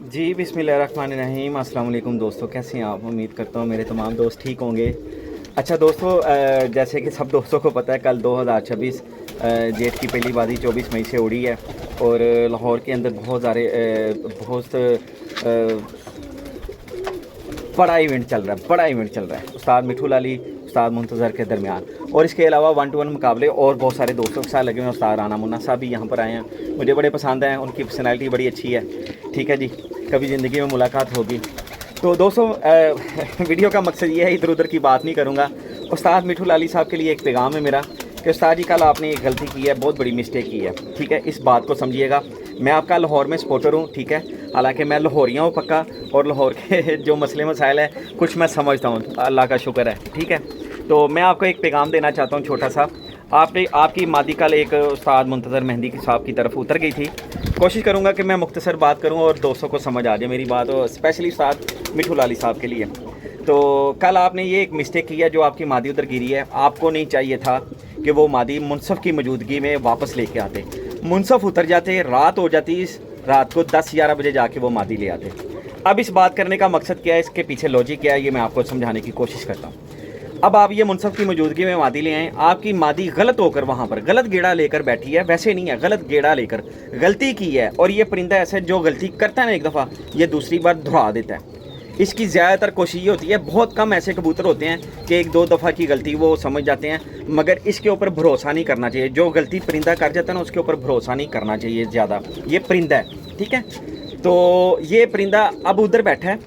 जी बिस्मिल्लाहिर्रहमानिर्रहीम। अस्सलाम वालेकुम दोस्तों, कैसे हैं आप? उम्मीद करता हूँ मेरे तमाम दोस्त ठीक होंगे। अच्छा दोस्तों, जैसे कि सब दोस्तों को पता है कल 2026 जेठ की पहली बारी 24 मई से उड़ी है और लाहौर के अंदर बहुत बड़ा इवेंट चल रहा है उस्ताद मिठू लाली उस्ताद मुंतज़र के दरमियान। और इसके अलावा 1 to 1 मुकाबले और बहुत सारे दोस्तों के साथ लगे हुए हैं। उस्ताद राना मुन्ना साहब भी यहाँ पर आए हैं, मुझे बड़े पसंद हैं, उनकी पर्सनैलिटी बड़ी अच्छी है। ठीक है जी, कभी ज़िंदगी में मुलाकात होगी। तो दोस्तों वीडियो का मकसद ये है, इधर उधर की बात नहीं करूँगा। उस्ताद मिठू लाली साहब के लिए एक पैगाम है मेरा कि उस्ताद जी कल आपने एक गलती की है, बहुत बड़ी मिस्टेक की है। ठीक है, इस बात को समझिएगा। मैं आपका लाहौर में सपोर्टर हूँ, ठीक है, हालांकि मैं लाहौरिया हूँ पक्का, और लाहौर के जो मसले मसाइल हैं कुछ मैं समझता हूँ, अल्लाह का शुक्र है। ठीक है, तो मैं आपको एक पैगाम देना चाहता हूँ छोटा सा। आपकी मादी कल एक उस्ताद मुंतज़र मेहंदी साहब की तरफ उतर गई थी। कोशिश करूँगा कि मैं मुख्तसर बात करूँ और दोस्तों को समझ आ जाए मेरी बात, और स्पेशली उस्ताद मिठू लाली साहब के लिए। तो कल आपने ये एक मिस्टेक की है, जो आपकी मादी उधर गिरी है। आपको नहीं चाहिए था कि वो मादी मुनसफ़ की मौजूदगी में वापस लेके आते। मुनसफ़ उतर जाते, रात हो जाती, रात को 10-11 बजे जाके वो मादी ले आते। अब इस बात करने का मकसद क्या है, इसके पीछे लॉजिक क्या है, ये मैं आपको समझाने की कोशिश करता हूँ। अब आप ये मुनसफ़ की मौजूदगी में मादी ले आए, आपकी मादी गलत होकर वहाँ पर गलत गेड़ा लेकर बैठी है। वैसे नहीं है, गलत गेड़ा लेकर गलती की है। और ये परिंदा ऐसे जो गलती करता है ना एक दफ़ा, ये दूसरी बार दोहरा देता है। इसकी ज़्यादातर कोशिश ये होती है, बहुत कम ऐसे कबूतर होते हैं कि 1-2 दफ़ा की गलती वो समझ जाते हैं, मगर इसके ऊपर भरोसा नहीं करना चाहिए। जो गलती परिंदा कर जाता है ना, उसके ऊपर भरोसा नहीं करना चाहिए ज़्यादा। ये परिंदा है, ठीक है। तो ये परिंदा अब उधर बैठा है,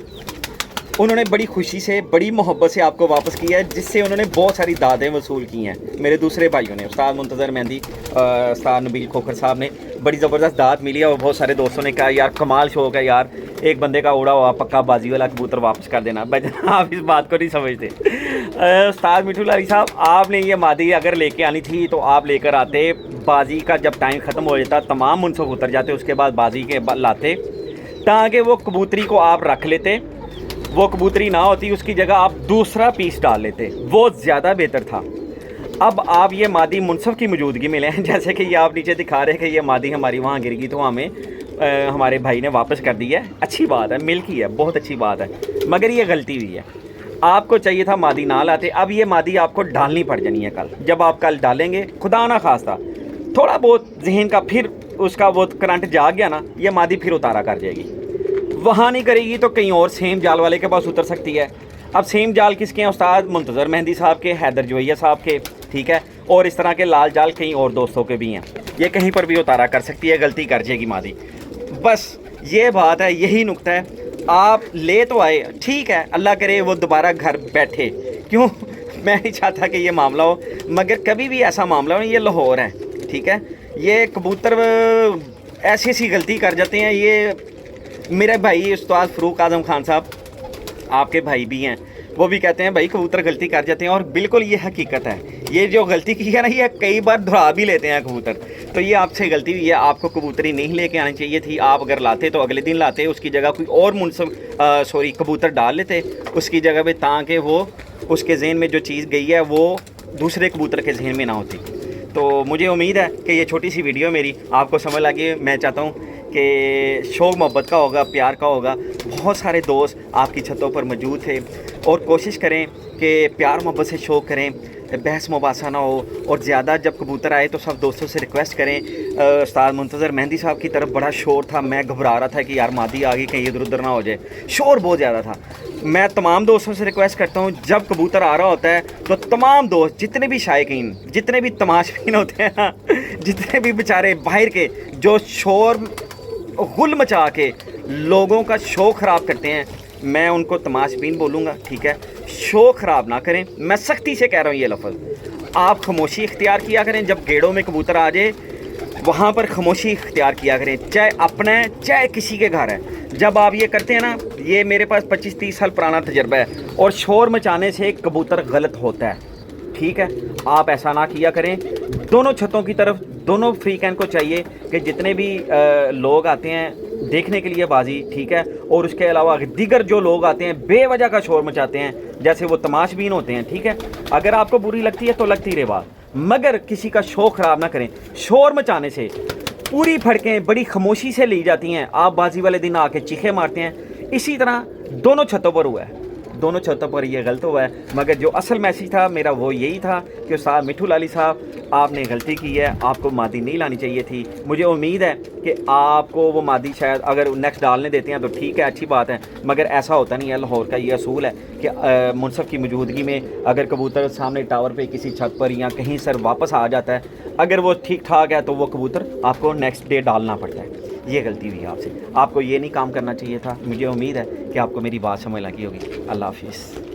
उन्होंने बड़ी खुशी से, बड़ी मोहब्बत से आपको वापस किया है, जिससे उन्होंने बहुत सारी दादें वसूल की हैं। मेरे दूसरे भाइयों ने, उस्ताद मुंतज़र मेहंदी, उस्ताद नबील खोखर साहब ने बड़ी ज़बरदस्त दाद मिली है। और बहुत सारे दोस्तों ने कहा यार कमाल शौक है यार, एक बंदे का उड़ा हुआ पक्का बाजी वाला कबूतर वापस कर देना। आप इस बात को नहीं समझते। उस्ताद मिठू लाली साहब, आपने ये मादी अगर लेके आनी थी तो आप लेकर आते। बाजी का जब टाइम ख़त्म हो जाता, तमाम मुनसफ़ उतर जाते, उसके बाद बाजी के लाते, ताकि वो कबूतरी को आप रख लेते। वो कबूतरी ना होती, उसकी जगह आप दूसरा पीस डाल लेते, वो ज़्यादा बेहतर था। अब आप ये मादी मुनसफ़ की मौजूदगी में लें, जैसे कि ये आप नीचे दिखा रहे हैं कि ये मादी हमारी वहाँ गिर गई, तो हमें हमारे भाई ने वापस कर दी है। अच्छी बात है, मिल की है, बहुत अच्छी बात है, मगर ये गलती हुई है। आपको चाहिए था मादी ना लाते। अब ये मादी आपको डालनी पड़ जानी है कल। जब आप कल डालेंगे, खुदा ना खास्ता थोड़ा बहुत जहन का फिर उसका वो करंट जाग गया ना, ये मादी फिर उतारा कर जाएगी। वहाँ नहीं करेगी तो कहीं और सेम जाल वाले के पास उतर सकती है। अब सेम जाल किसके हैं? उस्ताद मुंतज़र मेहंदी साहब के, हैदर जोइया साहब के, ठीक है, और इस तरह के लाल जाल कहीं और दोस्तों के भी हैं। ये कहीं पर भी उतारा कर सकती है, गलती कर जाएगी मादी। बस ये बात है, यही नुक्ता है। आप ले तो आए, ठीक है, अल्लाह करे वो दोबारा घर बैठे, क्यों मैं नहीं चाहता कि ये मामला हो, मगर कभी भी ऐसा मामला हो, ये लाहौर है, ठीक है। ये कबूतर ऐसी ऐसी गलती कर जाते हैं। ये मेरे भाई उस्ताद फ़रूक आज़म खान साहब, आपके भाई भी हैं, वो भी कहते हैं भाई कबूतर गलती कर जाते हैं, और बिल्कुल ये हकीकत है। ये जो गलती की है ना, ये कई बार दोहरा भी लेते हैं कबूतर। तो ये आपसे गलती हुई है, आपको कबूतरी नहीं लेके आनी चाहिए थी। आप अगर लाते तो अगले दिन लाते, उसकी जगह कोई और कबूतर डाल लेते उसकी जगह पे, ताकि वो उसके जहन में जो चीज़ गई है वो दूसरे कबूतर के जहन में ना होती। तो मुझे उम्मीद है कि ये छोटी सी वीडियो मेरी आपको समझ लगी। मैं चाहता हूँ कि शौक़ मोहब्बत का होगा, प्यार का होगा। बहुत सारे दोस्त आपकी छतों पर मौजूद थे, और कोशिश करें कि प्यार मोहब्बत से शौक़ करें, बहस मुबासा ना हो। और ज़्यादा जब कबूतर आए तो सब दोस्तों से रिक्वेस्ट करें। उस्ताद मुंतज़र मेहंदी साहब की तरफ बड़ा शोर था, मैं घबरा रहा था कि यार मादी आ गई, कहीं इधर उधर ना हो जाए, शोर बहुत ज़्यादा था। मैं तमाम दोस्तों से रिक्वेस्ट करता हूँ, जब कबूतर आ रहा होता है तो तमाम दोस्त, जितने भी शायकीन, जितने भी तमाशबीन होते हैं ना, जितने भी बेचारे बाहर के जो शोर गुल मचा के लोगों का शो ख़राब करते हैं, मैं उनको तमाशबीन बोलूँगा, ठीक है। शो ख़राब ना करें, मैं सख्ती से कह रहा हूँ ये लफ्ज़। आप खामोशी इख्तियार किया करें, जब गेड़ों में कबूतर आ जाए वहाँ पर खामोशी इख्तियार किया करें, चाहे अपना है चाहे किसी के घर है। जब आप ये करते हैं ना, ये मेरे पास 25-30 साल पुराना तजर्बा है, और शोर मचाने से कबूतर गलत होता है, ठीक है। आप ऐसा ना किया करें। दोनों छतों की तरफ दोनों फ्री कैन को चाहिए कि जितने भी लोग आते हैं देखने के लिए बाजी, ठीक है, और उसके अलावा दीगर जो लोग आते हैं बेवजह का शोर मचाते हैं, जैसे वो तमाशबीन होते हैं, ठीक है। अगर आपको बुरी लगती है तो लगती रहे बात, मगर किसी का शौक़ ख़राब ना करें। शोर मचाने से पूरी फड़कें बड़ी खामोशी से ली जाती हैं, आप बाजी वाले दिन आके चीखे मारते हैं। इसी तरह दोनों छतों पर हुआ है, दोनों छतों पर ये गलत हुआ है। मगर जो असल मैसेज था मेरा वो यही था कि उस्ताद मिठू लाली साहब आपने गलती की है, आपको मादी नहीं लानी चाहिए थी। मुझे उम्मीद है कि आपको वो मादी शायद अगर नेक्स्ट डालने देते हैं तो ठीक है, अच्छी बात है, मगर ऐसा होता नहीं है। लाहौर का ये असूल है कि मुनसफ की मौजूदगी में अगर कबूतर सामने टावर पे किसी छत पर या कहीं सर वापस आ जाता है, अगर वो ठीक ठाक है तो वो कबूतर आपको नेक्स्ट डे डालना पड़ता है। ये गलती हुई आपसे, आपको ये नहीं काम करना चाहिए था। मुझे उम्मीद है कि आपको मेरी बात समझ लगी होगी। अल्लाह हाफिज़।